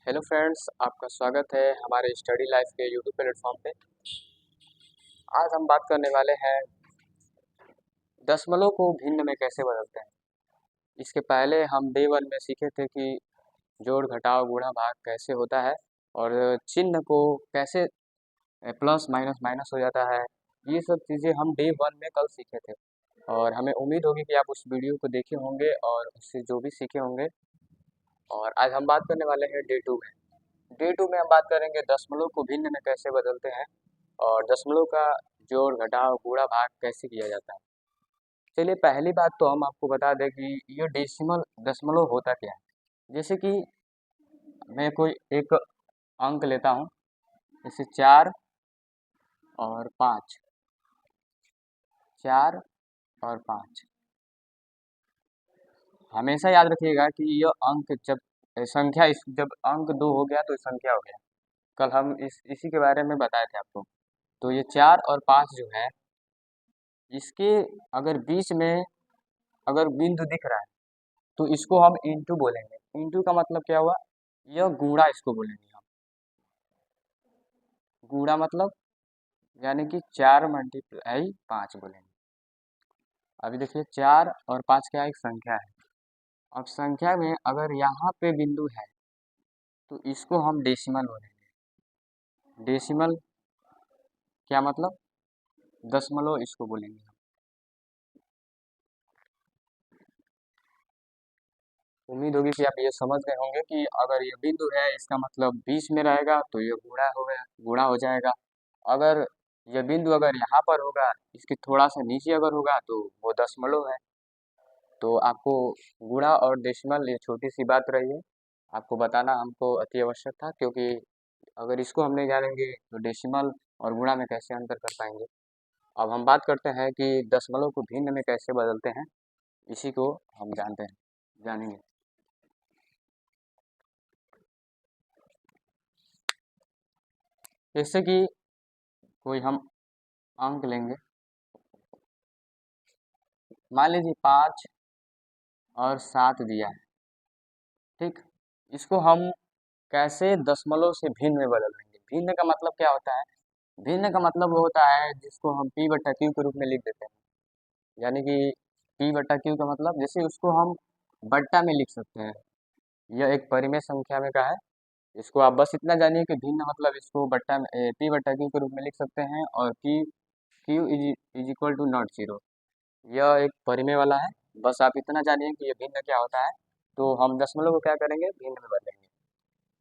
Hello friends, आपका स्वागत है हमारे स्टडी लाइफ के यूट्यूब प्लेटफॉर्म पे। आज हम बात करने वाले हैं दशमलव को भिन्न में कैसे बदलते हैं। इसके पहले हम डे वन में सीखे थे कि जोड़ घटाव गुणा भाग कैसे होता है और चिन्ह को कैसे प्लस माइनस माइनस हो जाता है। ये सब चीज़ें हम डे वन में कल सीखे थे और हमें उम्मीद होगी कि आप उस वीडियो को देखे होंगे और उससे जो भी सीखे होंगे। और आज हम बात करने वाले हैं डे टू में। डे टू में हम बात करेंगे दशमलव को भिन्न में कैसे बदलते हैं और दशमलव का जोड़ घटाव गुणा भाग कैसे किया जाता है। चलिए, पहली बात तो हम आपको बता दें कि ये डेसिमल दशमलव होता क्या है। जैसे कि मैं कोई एक अंक लेता हूँ, जैसे 4 और 5, 4 और 5। हमेशा याद रखिएगा कि यह अंक जब संख्या जब अंक 2 हो गया तो संख्या हो गया। कल हम इसी के बारे में बताए थे आपको। तो ये 4 और 5 जो है, इसके अगर बीच में अगर बिंदु दिख रहा है तो इसको हम इंटू बोलेंगे। इंटू का मतलब क्या हुआ? यह गुणा इसको बोलेंगे हम। गुणा मतलब यानी कि 4 मल्टीप्लाई 5 बोलेंगे। अभी देखिए, 4 और 5 क्या एक संख्या है। अब संख्या में अगर यहाँ पे बिंदु है तो इसको हम डेसिमल बोलेंगे। डेसिमल क्या मतलब? दशमलव इसको बोलेंगे हम। उम्मीद होगी कि आप ये समझ गए होंगे कि अगर ये बिंदु है इसका मतलब 20 में रहेगा तो ये गुणा हो जाएगा। अगर यह बिंदु अगर यहाँ पर होगा, इसके थोड़ा सा नीचे अगर होगा तो वो दशमलव है। तो आपको गुणा और डेसिमल ये छोटी सी बात रही है, आपको बताना हमको अति आवश्यक था, क्योंकि अगर इसको हम नहीं जानेंगे तो डेसिमल और गुणा में कैसे अंतर कर पाएंगे। अब हम बात करते हैं कि दशमलव को भिन्न में कैसे बदलते हैं, इसी को हम जानेंगे। जैसे कि कोई हम अंक लेंगे, मान लीजिए 5 और 7 दिया है, ठीक। इसको हम कैसे दशमलव से भिन्न में बदल देंगे। भिन्न का मतलब क्या होता है? भिन्न का मतलब वो होता है जिसको हम p बटा क्यू के रूप में लिख देते हैं। यानी कि p बटा क्यू का मतलब, जैसे उसको हम बट्टा में लिख सकते हैं। यह एक परिमेय संख्या में का है। इसको आप बस इतना जानिए कि भिन्न मतलब इसको बट्टा में p बटा क्यू के रूप में लिख सकते हैं और q is equal to not zero. यह एक परिमेय वाला है। बस आप इतना जानिए कि ये भिन्न क्या होता है। तो हम दशमलव को क्या करेंगे? भिन्न में बदलेंगे।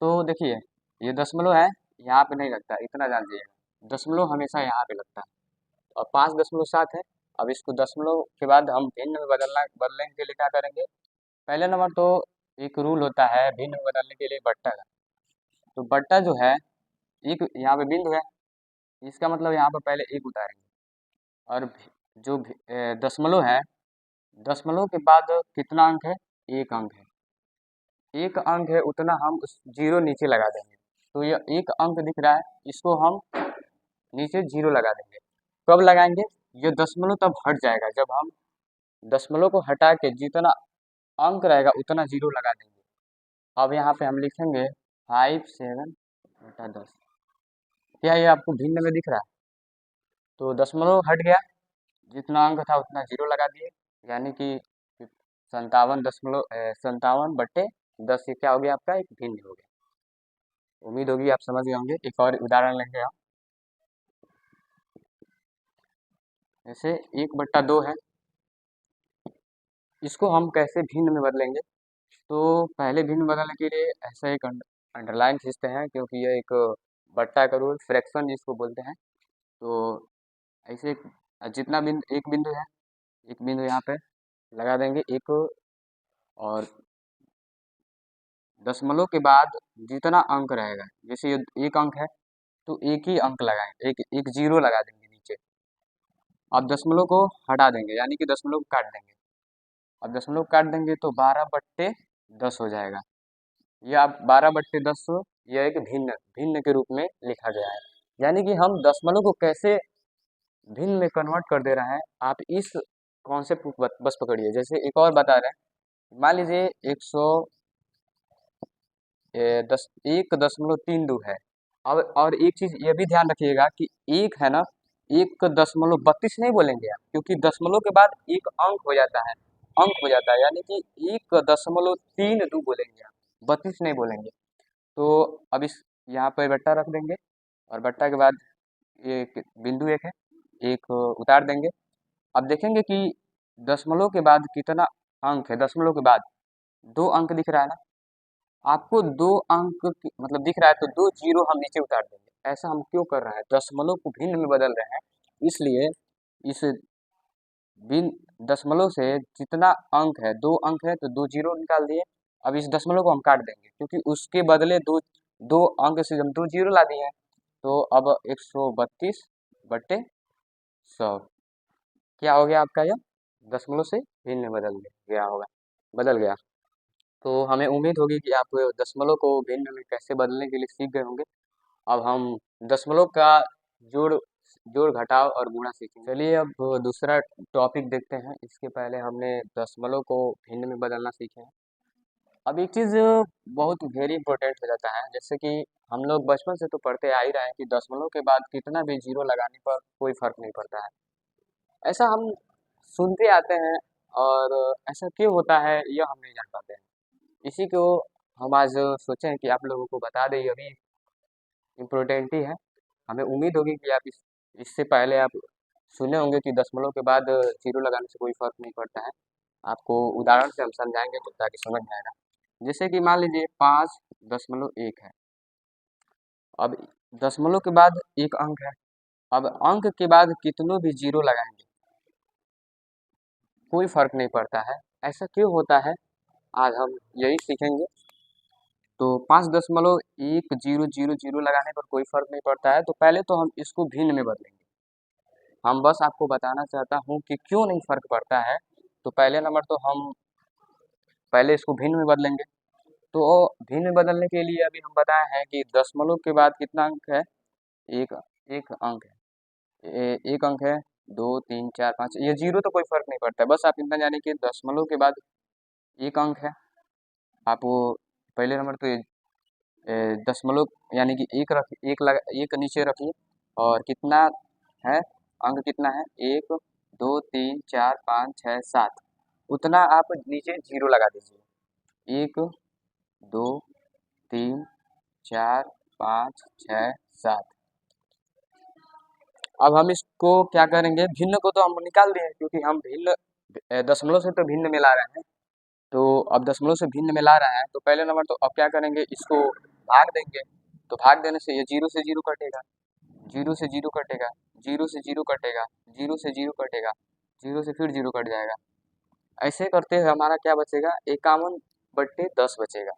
तो देखिए, ये दशमलव है, यहाँ पे नहीं लगता, इतना जान लीजिएगा। दशमलव हमेशा यहाँ पे लगता है। और 5.7 है। अब इसको दशमलव के बाद हम भिन्न में बदलने के लिए क्या करेंगे? पहले नंबर तो एक रूल होता है भिन्न में बदलने के लिए, बट्टा का। तो बट्टा जो है, एक यहाँ पे बिंदु है, इसका मतलब यहाँ पर पहले एक उतारेंगे। और जो दशमलव है, दशमलव के बाद कितना अंक है? एक अंक है। एक अंक है उतना हम उस जीरो नीचे लगा देंगे। तो ये एक अंक दिख रहा है, इसको हम नीचे जीरो लगा देंगे। कब लगाएंगे? ये दशमलव तब हट जाएगा जब हम दशमलव को हटा के जितना अंक रहेगा उतना जीरो लगा देंगे। अब यहाँ पे हम लिखेंगे 5/7 क्या ये आपको भिन्न में दिख रहा है? तो दशमलव हट गया, जितना अंक था उतना जीरो लगा दिए, यानी कि 57.10 ये क्या हो गया? आपका एक भिन्न हो गया। उम्मीद होगी आप समझ गए होंगे। एक और उदाहरण लेंगे हम। जैसे 1/2 है, इसको हम कैसे भिन्न में बदलेंगे? तो पहले भिन्न बदलने के लिए ऐसा एक अंडरलाइन खींचते हैं, क्योंकि यह एक बट्टा का रूल, फ्रैक्शन जिसको बोलते हैं। तो ऐसे जितना बिंदु, एक बिंदु है, एक बिंदु यहाँ पे लगा देंगे एक, और दशमलव के बाद जितना अंक रहेगा, जैसे ये एक अंक है तो एक ही अंक लगाएंगे, एक एक जीरो लगा देंगे नीचे। अब दशमलव को हटा देंगे, यानी कि दशमलव को काट देंगे। अब दशमलव काट देंगे तो 12/10 हो जाएगा। यह आप 12/10 यह एक भिन्न भिन्न के रूप में लिखा गया है। यानी कि हम दशमलव को कैसे भिन्न में कन्वर्ट कर दे रहे हैं, आप इस कॉन्सेप्ट को बस पकड़िए। जैसे एक और बता रहे हैं, मान लीजिए 1.32 है। अब और एक चीज ये भी ध्यान रखिएगा कि एक है ना, 1.32 नहीं बोलेंगे आप, क्योंकि दशमलव के बाद एक अंक हो जाता है, यानी कि 1.32 बोलेंगे आप, 32 नहीं बोलेंगे। तो अब इस यहाँ पर बट्टा रख देंगे, और बट्टा के बाद एक बिंदु एक है, एक उतार देंगे। अब देखेंगे कि दशमलव के बाद कितना अंक है। दशमलव के बाद 2 अंक दिख रहा है ना, आपको 2 अंक मतलब दिख रहा है, तो 2 जीरो हम नीचे उतार देंगे। ऐसा हम क्यों कर रहे हैं, दशमलव को भिन्न में बदल रहे हैं, इसलिए इस बिन दशमलव से जितना अंक है, 2 अंक है तो 2 जीरो निकाल दिए। अब इस दशमलव को हम काट देंगे, क्योंकि उसके बदले दो अंक से हम 2 जीरो ला दिए हैं। तो अब 132/100 क्या हो गया आपका, यह दशमलव से भिन्न में बदल गया। तो हमें उम्मीद होगी कि आप दशमलव को भिन्न में कैसे बदलने के लिए सीख गए होंगे। अब हम दशमलव का जोड़ जोड़ घटाव और गुणा सीखेंगे। चलिए अब दूसरा टॉपिक देखते हैं। इसके पहले हमने दशमलव को भिन्न में बदलना सीखे हैं। अब एक चीज़ बहुत वेरी इंपॉर्टेंट हो जाता है, जैसे कि हम लोग बचपन से तो पढ़ते आ ही रहे हैं कि दशमलव के बाद कितना भी जीरो लगाने पर कोई फर्क नहीं पड़ता है। ऐसा हम सुनते आते हैं, और ऐसा क्यों होता है यह हम नहीं जान पाते हैं। इसी को हम आज सोचे हैं कि आप लोगों को बता दें, ये भी इम्पोर्टेंट ही है। हमें उम्मीद होगी कि आप इससे पहले आप सुने होंगे कि दशमलव के बाद जीरो लगाने से कोई फर्क नहीं पड़ता है। आपको उदाहरण से हम समझाएंगे तो ताकि समझ में आएगा। जैसे कि मान लीजिए 5.1 है। अब दशमलव के बाद एक अंक है। अब अंक के बाद कितनों भी जीरो लगाएंगे कोई फर्क नहीं पड़ता है। ऐसा क्यों होता है, आज हम यही सीखेंगे। तो 5.1000 लगाने पर कोई फर्क नहीं पड़ता है, तो पहले तो हम इसको भिन्न में बदलेंगे। हम बस आपको बताना चाहता हूँ कि क्यों नहीं फर्क पड़ता है। तो पहले नंबर तो हम पहले इसको भिन्न में बदलेंगे। तो भिन्न में बदलने के लिए अभी हम बताए हैं कि दशमलव के बाद कितना अंक है, एक एक अंक है, एक अंक है, 2 3 4 5, ये जीरो तो कोई फर्क नहीं पड़ता है। बस आप इतना जाने कि दशमलव के बाद एक अंक है। आप वो पहले नंबर तो दशमलव यानी कि एक नीचे रखिए, और कितना है, अंक कितना है, 1 2 3 4 5 6 7, उतना आप नीचे जीरो लगा दीजिए। 1 2 3 4 5 6 7। अब हम इसको क्या करेंगे, भिन्न को तो हम निकाल दिए, क्योंकि हम भिन्न दशमलव से तो भिन्न में ला रहे हैं। तो अब दशमलव से भिन्न में ला रहा है, तो पहले नंबर तो अब क्या करेंगे, इसको भाग देंगे। तो भाग देने से ये जीरो से जीरो कटेगा, जीरो से जीरो कटेगा, जीरो से जीरो कटेगा, जीरो से जीरो कटेगा, जीरो से फिर जीरो कट जाएगा। ऐसे करते हुए हमारा क्या बचेगा, 51/10 बचेगा,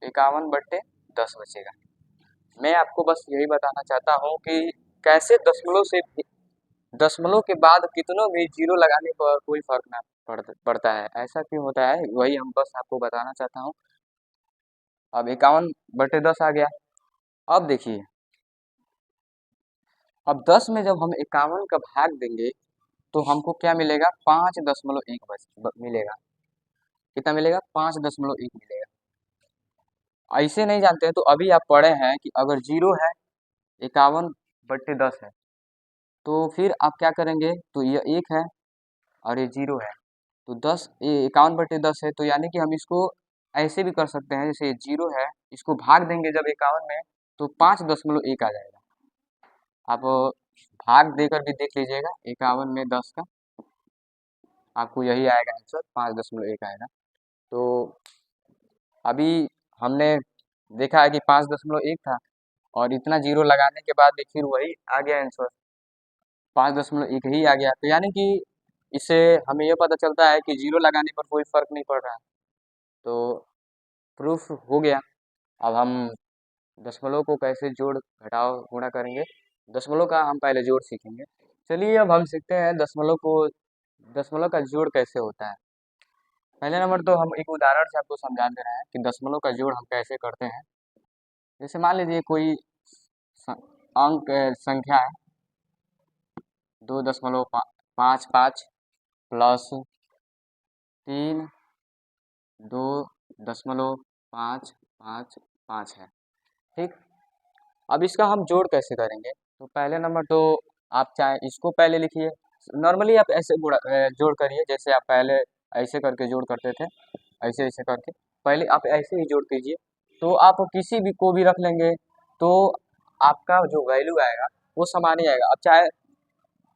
51/10 बचेगा। मैं आपको बस यही बताना चाहता हूँ कि कैसे दशमलव के बाद कितनों भी जीरो लगाने पर कोई फर्क ना पड़ता है, ऐसा क्यों होता है, वही हम बस आपको बताना चाहता हूँ। अब 51/10 आ गया। अब देखिए, अब 10 में जब हम 51 का भाग देंगे तो हमको क्या मिलेगा, 5.1 मिलेगा। कितना मिलेगा, 5.1 मिलेगा। ऐसे नहीं जानते हैं तो अभी आप पढ़े हैं कि अगर जीरो है, 51/10 है, तो फिर आप क्या करेंगे, तो ये एक है और ये जीरो है, तो 10 ये 51/10 है, तो यानी कि हम इसको ऐसे भी कर सकते हैं, जैसे ये जीरो है, इसको भाग देंगे जब 51 में, तो 5.1 आ जाएगा। आप भाग देकर भी देख लीजिएगा, 51 में 10 का, आपको यही आएगा आंसर, 5.1 आएगा। तो अभी हमने देखा है कि 5.1 था, और इतना जीरो लगाने के बाद भी फिर वही आ गया आंसर, 5.1 ही आ गया। तो यानी कि इससे हमें यह पता चलता है कि जीरो लगाने पर कोई फर्क नहीं पड़ रहा है। तो प्रूफ हो गया। अब हम दशमलव को कैसे जोड़ घटाव गुणा करेंगे, दशमलव का हम पहले जोड़ सीखेंगे। चलिए अब हम सीखते हैं दशमलव का जोड़ कैसे होता है। पहले नंबर तो हम एक उदाहरण से आपको समझा दे रहे हैं कि दशमलव का जोड़ हम कैसे करते हैं। जैसे मान लीजिए कोई स- अंक संख्या है, 2.55 प्लस 3 2.55 5 5 है। ठीक, अब इसका हम जोड़ कैसे करेंगे? तो पहले नंबर तो आप चाहे इसको पहले लिखिए, नॉर्मली आप ऐसे जोड़ करिए जैसे आप पहले ऐसे करके जोड़ करते थे, ऐसे ऐसे करके पहले आप ऐसे ही जोड़ कीजिए। तो आप किसी भी को भी रख लेंगे तो आपका जो वैल्यू आएगा वो समान ही आएगा। अब चाहे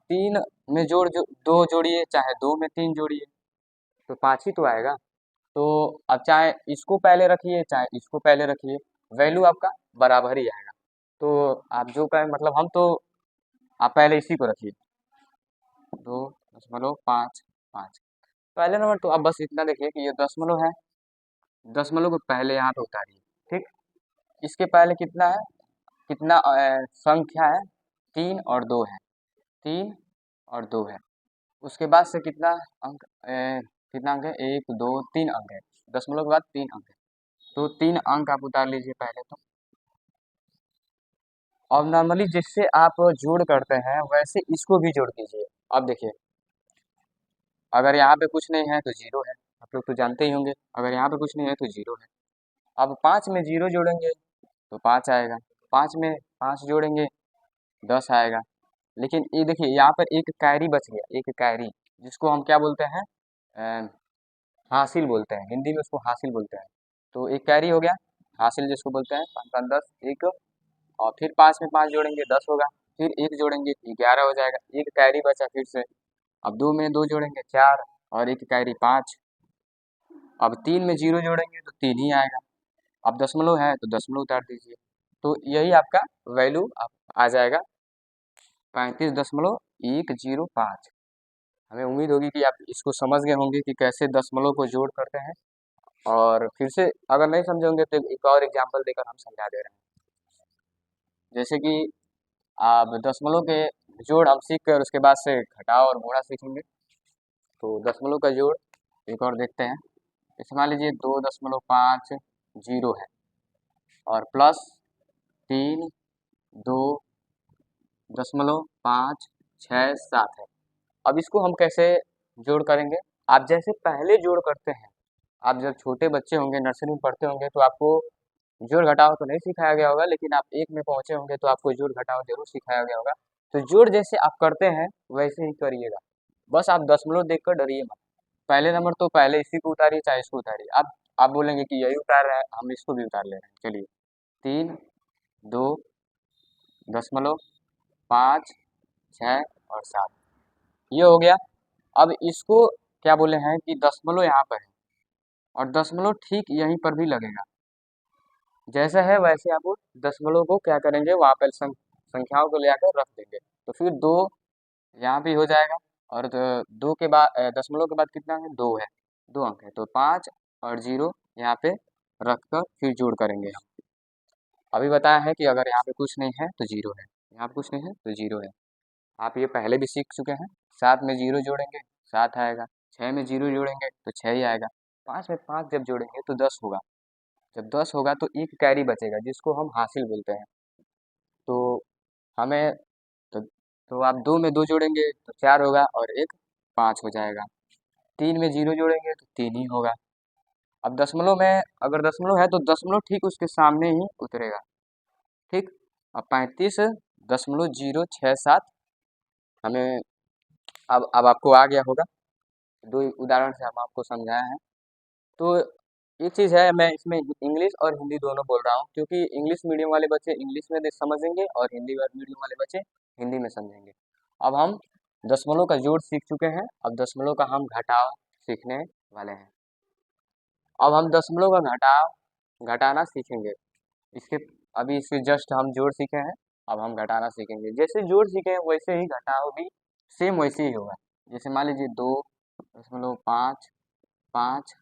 3 में जो 2 जोड़िए, चाहे 2 में 3 जोड़िए, तो 5 ही तो आएगा। तो अब चाहे इसको पहले रखिए चाहे इसको पहले रखिए, वैल्यू आपका बराबर ही आएगा। तो आप जो कहें मतलब हम तो आप पहले इसी को रखिए, 2.55। पहले नंबर तो आप बस इतना देखिए कि ये दशमलव है, दशमलव को पहले यहाँ पे उतारिए। ठीक, इसके पहले कितना है, कितना संख्या है, 3 और 2 है, 3 और 2 है। उसके बाद से कितना अंक कितना अंक है, 1 2 3 अंक है, दशमलव के बाद 3 अंक है। तो 3 अंक आप उतार लीजिए पहले तो। और नॉर्मली जिससे आप जोड़ करते हैं वैसे इसको भी जोड़ कीजिए। अब देखिए, अगर यहाँ पे कुछ नहीं है तो जीरो है, आप लोग तो जानते ही होंगे, अगर यहाँ पे कुछ नहीं है तो जीरो है। अब 5 में जीरो जोड़ेंगे तो 5 आएगा, 5 में 5 जोड़ेंगे 10 आएगा। लेकिन ये देखिए यहाँ पर एक कैरी बच गया, एक कैरी, जिसको हम क्या बोलते हैं, अ, हासिल बोलते हैं, हिंदी में उसको हासिल बोलते हैं। तो एक कैरी हो गया, हासिल जिसको बोलते हैं, 5 5 10 एक, और फिर 5 में 5 जोड़ेंगे 10 होगा, फिर एक जोड़ेंगे 11 हो जाएगा, एक कैरी बचा फिर से। अब 2 में 2 जोड़ेंगे 4, और एक कैरी 5। अब 3 में 0 जोड़ेंगे तो 3 ही आएगा। अब दशमलव है तो दशमलव उतार दीजिए। तो यही आपका वैल्यू आप आ जाएगा 35.105। हमें उम्मीद होगी कि आप इसको समझ गए होंगे कि कैसे दशमलव को जोड़ करते हैं। और फिर से अगर नहीं समझे होंगे तो एक और एग्जांपल देकर हम समझा दे रहे हैं। जैसे कि आप दशमलव के जोड़ हम सीख कर उसके बाद से घटाव और गुणा सीखेंगे। तो दशमलव का जोड़ एक और देखते हैं। इसे मान लीजिए 2.50 है, और प्लस 3 2.567 है। अब इसको हम कैसे जोड़ करेंगे? आप जैसे पहले जोड़ करते हैं, आप जब छोटे बच्चे होंगे, नर्सरी में पढ़ते होंगे, तो आपको जोड़ घटाव तो नहीं सिखाया गया होगा, लेकिन आप 1 में पहुंचे होंगे तो आपको जोड़ घटाव जरूर सिखाया गया होगा। तो जोड़ जैसे आप करते हैं वैसे ही करिएगा, बस आप दशमलव देखकर डरिए मत। पहले नंबर तो पहले इसी को उतारिए चाहे इसको उतारिए। आप बोलेंगे कि यही उतार रहे हैं, हम इसको भी उतार ले रहे हैं, चलिए। 3 2.5 6 और 7, ये हो गया। अब इसको क्या बोले हैं कि दशमलव यहाँ पर है, और दशमलव ठीक यहीं पर भी लगेगा, जैसा है वैसे आप दशमलव को क्या करेंगे, वहाँ पर संख्याओं को ले आकर रख देंगे। तो फिर 2 यहाँ भी हो जाएगा, और 2 के बाद दशमलव के बाद कितना है, 2 है, 2 अंक है, तो 5 और 0 यहाँ पे रख कर फिर जोड़ करेंगे हम। अभी बताया है कि अगर यहाँ पे कुछ नहीं है तो 0 है, यहाँ पे कुछ नहीं है तो 0 है। आप ये पहले भी सीख चुके हैं। 7 में 0 जोड़ेंगे 7 आएगा, 6 में 0 जोड़ेंगे तो 6 ही आएगा, 5 में 5 जब जोड़ेंगे तो 10 होगा, जब 10 होगा तो एक कैरी बचेगा जिसको हम हासिल बोलते हैं। तो हमें तो आप 2 में 2 जोड़ेंगे तो 4 होगा, और एक 5 हो जाएगा। 3 में 0 जोड़ेंगे तो 3 ही होगा। अब दशमलव में अगर दशमलव है तो दशमलव ठीक उसके सामने ही उतरेगा। ठीक, अब 35.067 हमें अब आपको आ गया होगा। दो उदाहरण से हम आपको समझाए हैं। तो एक चीज़ है, मैं इसमें इंग्लिश और हिंदी दोनों बोल रहा हूँ, क्योंकि इंग्लिश मीडियम वाले बच्चे इंग्लिश में समझेंगे और हिंदी मीडियम वाले बच्चे हिंदी में समझेंगे। अब हम दशमलव का जोड़ सीख चुके हैं, अब दशमलव का हम घटाव सीखने वाले हैं। अब हम दशमलव का घटाव घटाना सीखेंगे। इसके अभी इसके जस्ट हम जोड़ सीखे हैं, अब हम घटाना सीखेंगे। जैसे जोड़ सीखे हैं वैसे ही घटाव भी सेम वैसे ही होगा। जैसे मान लीजिए 2.55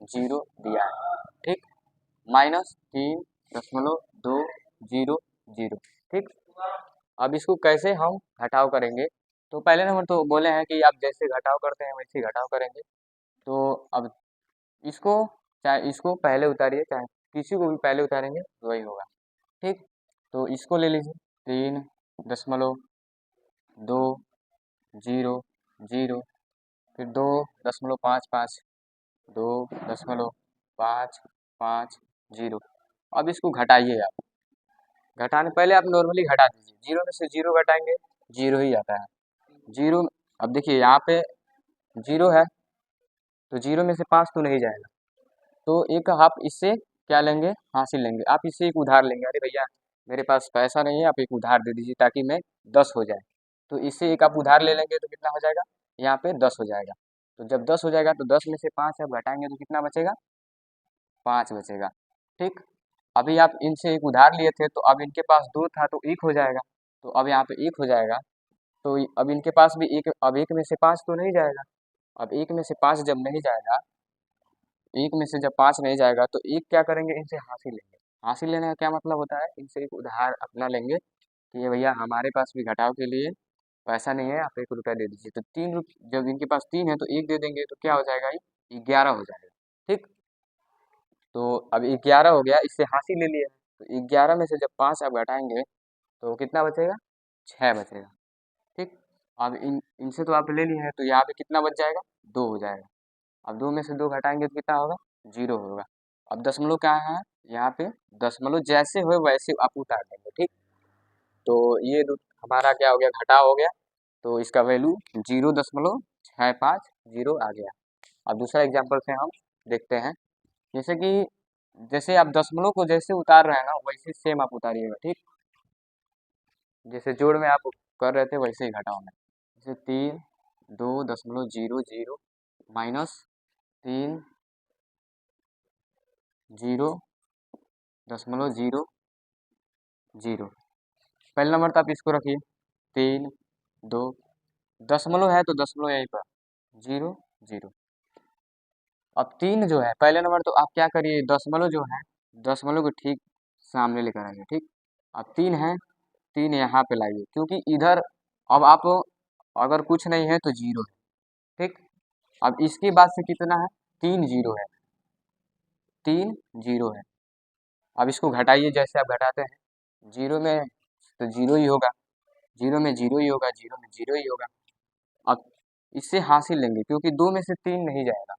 दिया है, ठीक, -3.200, ठीक। अब इसको कैसे हम घटाव करेंगे? तो पहले नंबर तो बोले हैं कि आप जैसे घटाव करते हैं वैसे ही घटाव करेंगे। तो अब इसको चाहे इसको पहले उतारिए चाहे किसी को भी पहले उतारेंगे तो वही होगा, ठीक। तो इसको ले लीजिए, 3.200, फिर 2.55, 2.55, जीरो। अब इसको घटाइए आप, घटाने पहले आप नॉर्मली घटा दीजिए, जीरो में से जीरो घटाएंगे जीरो ही आता है। जीरो, अब देखिए यहाँ पे जीरो है तो जीरो में से पाँच तो नहीं जाएगा, तो एक आप इससे क्या लेंगे, हासिल लेंगे। आप इससे एक उधार लेंगे, अरे भैया मेरे पास पैसा नहीं है, आप एक उधार दे दीजिए ताकि मैं 10 हो जाए। तो इससे एक आप उधार ले लेंगे तो कितना हो जाएगा, यहाँ पे 10 हो जाएगा। तो जब 10 हो जाएगा तो 10 में से 5 आप घटाएंगे तो कितना बचेगा, 5 बचेगा। ठीक, अभी आप इनसे एक उधार लिए थे तो अब इनके पास दो था तो एक हो जाएगा, तो अब यहाँ पे एक हो जाएगा। तो अब इनके पास भी एक, अब एक में से 5 तो नहीं जाएगा। अब एक में से 5 जब नहीं जाएगा, एक में से जब 5 नहीं जाएगा तो एक क्या करेंगे, इनसे हासिल लेंगे। हासिल लेने का क्या मतलब होता है, इनसे एक उधार अपना लेंगे कि ये भैया हमारे पास भी घटाव के लिए पैसा नहीं है, आप 1 रुपया दे दीजिए। तो 3 रुपये, जब इनके पास 3 है तो एक दे देंगे तो क्या हो जाएगा, ये 11 हो जाएगा। ठीक, तो अब 11 हो गया, इससे हासिल ले लिया। तो 11 में से जब 5 आप घटाएंगे तो कितना बचेगा, 6 बचेगा। ठीक, अब इनसे तो आप ले लिए हैं तो यहाँ पे कितना बच जाएगा, 2 हो जाएगा। अब 2 में से 2 घटाएंगे तो कितना होगा, 0 होगा। अब दशमलव क्या है यहाँ पे, दशमलव जैसे हो वैसे आप उतार देंगे। ठीक, तो ये हमारा क्या हो गया, घटाव हो गया। तो इसका वैल्यू 0.65 आ गया। अब दूसरा एग्जाम्पल से हम देखते हैं, जैसे कि जैसे आप दशमलव को जैसे उतार रहे हैं ना वैसे सेम आप उतारिएगा। ठीक, जैसे जोड़ में आप कर रहे थे वैसे ही घटाव में, जैसे 3 2.00 माइनस 3 0.00। पहले नंबर तो आप इसको रखिए, 3 2, दशमलव है तो दशमलव यहीं पर, 0 0। अब 3 जो है पहले नंबर, तो आप क्या करिए, दशमलव जो है दशमलव को ठीक सामने लेकर आइए। ठीक, अब 3 है, 3 यहाँ पे लाइए क्योंकि इधर अब आप अगर कुछ नहीं है तो 0 है। ठीक, अब इसके बाद से कितना है, 3 0 है, 3 0 है। अब इसको घटाइए जैसे आप घटाते हैं, 0 में तो 0 ही होगा, 0 में 0 ही होगा, 0 में 0 ही होगा। अब इससे हासिल लेंगे क्योंकि 2 में से 3 नहीं जाएगा,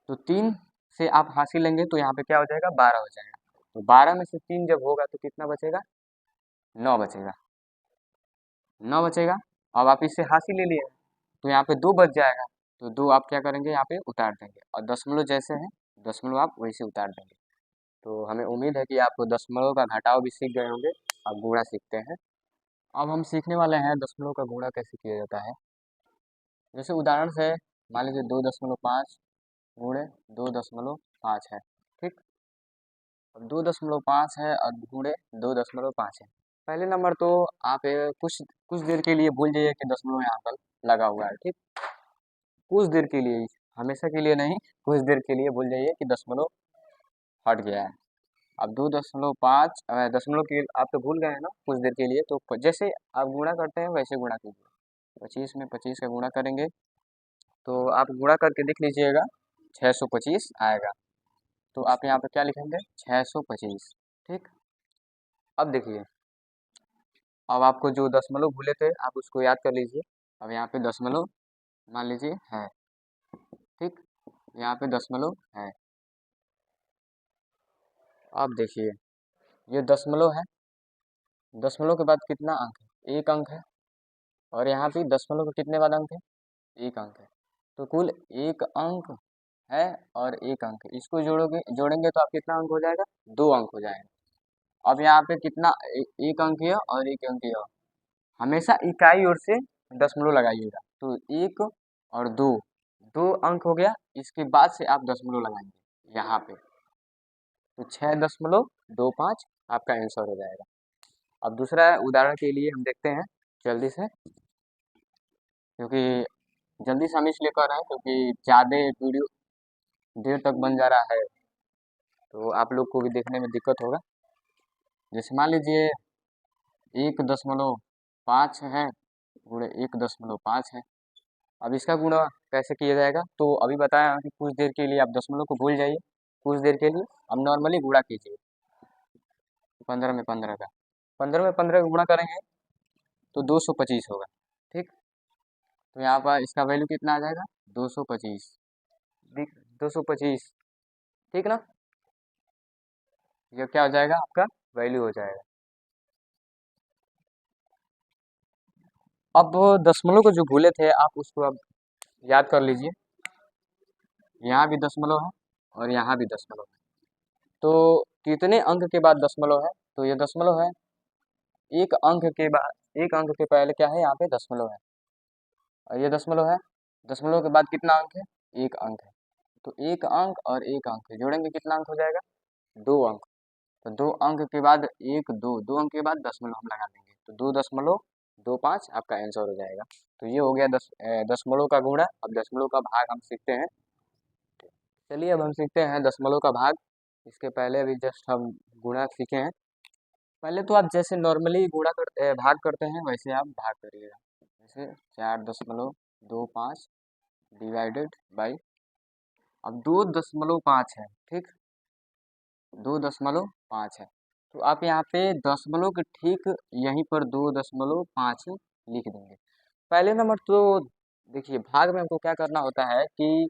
तो 3 से आप हासिल लेंगे तो यहाँ पे क्या हो जाएगा, 12 हो जाएगा। तो 12 में से 3 जब होगा तो कितना बचेगा, 9 बचेगा, 9 बचेगा। अब आप इससे हासिल ले लिए तो यहाँ पे 2 बच जाएगा, तो 2 आप क्या करेंगे, यहाँ पे उतार देंगे। और दशमलव जैसे है दशमलव आप वैसे उतार देंगे। तो हमें उम्मीद है कि आप दशमलव का घटाव भी सीख गए होंगे, अब गुणा सीखते हैं। अब हम सीखने वाले हैं दशमलव का गुणा कैसे किया जाता है। जैसे उदाहरण से मान लीजिए 2.5 गुणे 2.5 है। ठीक, अब 2.5 है और गुणे 2.5 है। पहले नंबर तो आप कुछ कुछ देर के लिए भूल जाइए कि दशमलव यहाँ पर लगा हुआ है। ठीक, कुछ देर के लिए ही, हमेशा के लिए नहीं, कुछ देर के लिए भूल जाइए कि दशमलव हट गया है। अब 2.5 दशमलव के आप तो भूल गए हैं ना कुछ देर के लिए, तो जैसे आप गुणा करते हैं वैसे गुणा कीजिए। 25 में 25 का गुणा करेंगे तो आप गुणा करके देख लीजिएगा, 625 आएगा। तो आप यहाँ पे क्या लिखेंगे, 625। ठीक, अब देखिए, अब आपको जो दशमलव भूले थे आप उसको याद कर लीजिए। अब यहाँ पे दशमलव मान लीजिए है। ठीक, यहाँ पे दशमलव है। अब देखिए ये दशमलव है, दशमलव के बाद कितना अंक है, एक अंक है। और यहाँ पे दशमलव के कितने बाद अंक है, एक अंक है। तो कुल एक अंक है और एक अंक है। इसको जोड़ेंगे तो आप कितना अंक हो जाएगा, 2 अंक हो जाएगा। अब यहाँ पे कितना, एक अंक है और एक अंक है। हमेशा इकाई ओर से दशमलव लगाइएगा, तो 1 और 2, 2 अंक हो गया। इसके बाद से आप दशमलव लगाएंगे यहाँ पे, तो 6.25 आपका आंसर हो जाएगा। अब दूसरा उदाहरण के लिए हम देखते हैं जल्दी से, क्योंकि जल्दी से हम इसलिए कर रहे हैं क्योंकि ज़्यादा वीडियो देर तक बन जा रहा है तो आप लोग को भी देखने में दिक्कत होगा। जैसे मान लीजिए 1.5 है गुणे 1.5 है। अब इसका गुणा कैसे किया जाएगा, तो अभी बताया कि कुछ देर के लिए आप दशमलव को भूल जाइए, कुछ देर के लिए अब नॉर्मली गुणा कीजिए। 15 में 15 का, 15 में 15 का गुणा करेंगे तो 225 होगा। ठीक, तो यहाँ पर इसका वैल्यू कितना आ जाएगा, 225। 225, ठीक ना। ये क्या हो जाएगा आपका वैल्यू हो जाएगा। अब दशमलव को जो भूले थे आप उसको अब याद कर लीजिए। यहाँ भी दशमलव है और यहाँ भी दशमलव है, तो कितने अंक के बाद दशमलव है? तो ये दशमलव है। एक अंक के बाद, एक अंक के पहले क्या है? यहाँ पे दशमलव है और ये दशमलव है। दशमलव के बाद कितना अंक है? एक अंक है। तो एक अंक और एक अंक जोड़ेंगे कितना अंक हो जाएगा? दो अंक। तो दो अंक के बाद एक, दो अंक के बाद दशमलव हम लगा देंगे, तो 2.25 आपका आंसर हो जाएगा। तो ये हो गया दशमलव का गुणा। अब दशमलव का भाग हम सीखते हैं। चलिए अब हम सीखते हैं दशमलव का भाग। इसके पहले अभी जस्ट हम गुणा सीखे हैं। पहले तो आप जैसे नॉर्मली भाग करते हैं वैसे आप भाग करिएगा। जैसे 4.25 डिवाइडेड बाई, अब 2.5 है, ठीक, 2.5 है। तो आप यहाँ पे दशमलव के ठीक यहीं पर 2.5 लिख देंगे। पहले नंबर तो देखिए, भाग में हमको क्या करना होता है कि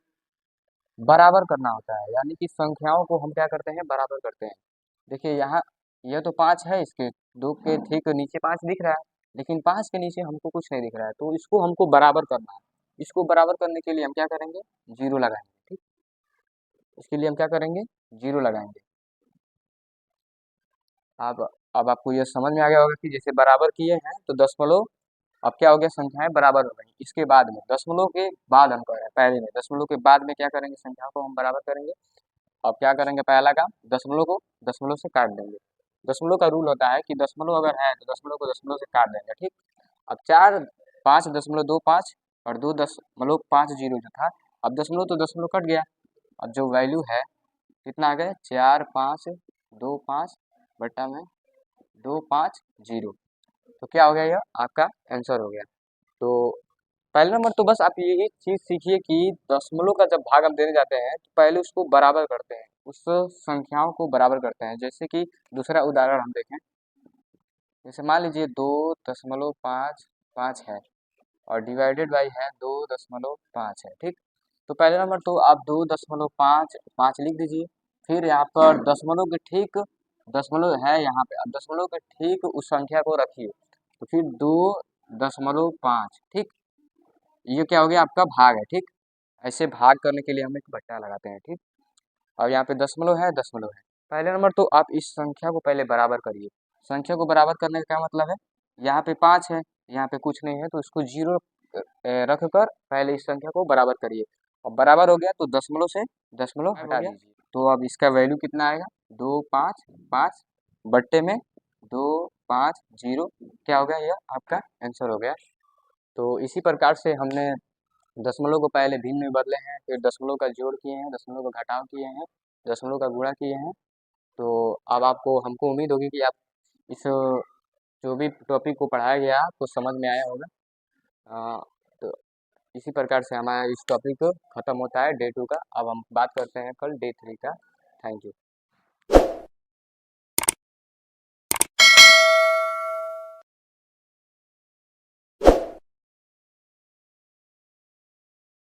बराबर करना होता है, यानी कि संख्याओं को हम क्या करते हैं? बराबर करते हैं। देखिए यहाँ यह तो 5 है, इसके दो के ठीक नीचे 5 दिख रहा है, लेकिन 5 के नीचे हमको कुछ नहीं दिख रहा है, तो इसको हमको बराबर करना है। इसको बराबर करने के लिए हम क्या करेंगे? जीरो लगाएंगे, ठीक। इसके लिए हम क्या करेंगे? जीरो लगाएंगे। अब आपको यह समझ में आ गया होगा कि जैसे बराबर किए हैं तो दशमलव, अब क्या हो गया? संख्याएं बराबर हो गई। इसके बाद में दशमलव के बाद हम कर रहे हैं, पहले में दशमलव के बाद में क्या करेंगे? संख्याओं को हम बराबर करेंगे। अब क्या करेंगे? पहला काम, दशमलव को दशमलव से काट देंगे। दशमलव का रूल होता है कि दशमलव अगर है तो दशमलव को दशमलव से काट देंगे, ठीक। अब 5.25 और 2.50 जो था, अब दशमलव तो दशमलव कट गया। अब जो वैल्यू है कितना आ गया? 4.525 बट्टा में 250। तो क्या हो गया? यह आपका आंसर हो गया। तो पहले नंबर तो बस आप यही चीज सीखिए कि दशमलव का जब भाग हम देने जाते हैं तो पहले उसको बराबर करते हैं, उस संख्याओं को बराबर करते हैं। जैसे कि दूसरा उदाहरण हम देखें, जैसे मान लीजिए 2.55 है और डिवाइडेड बाई है 2.5 है, ठीक। तो पहले नंबर तो आप 2.55 लिख दीजिए। फिर यहाँ पर दशमलव के ठीक, दशमलव है यहाँ पे, अब दशमलव के ठीक उस संख्या को रखिए, तो फिर 2.5, ठीक। ये क्या हो गया? आपका भाग है, ठीक। ऐसे भाग करने के लिए हम एक बट्टा लगाते हैं, ठीक। और यहाँ पे दशमलव है, दशमलव है। पहले नंबर तो आप इस संख्या को पहले बराबर करिए। संख्या को बराबर करने का क्या मतलब है? यहाँ पे 5 है, यहाँ पे कुछ नहीं है, तो इसको जीरो रख कर पहले इस संख्या को बराबर करिए। और बराबर हो गया तो दशमलव से दशमलव हटा दीजिए। तो अब इसका वैल्यू कितना आएगा? 255 बट्टे में 250। क्या हो गया? यह आपका आंसर हो गया। तो इसी प्रकार से हमने दशमलव को पहले भिन्न में बदले हैं, फिर दशमलव का जोड़ किए हैं, दशमलव का घटाव किए हैं, दशमलव का गुणा किए हैं। तो अब आपको, हमको उम्मीद होगी कि आप इस जो भी टॉपिक को पढ़ाया गया आपको समझ में आया होगा। तो इसी प्रकार से हमारा इस टॉपिक खत्म होता है डे 2 का। अब हम बात करते हैं कल डे 3 का। Thank you.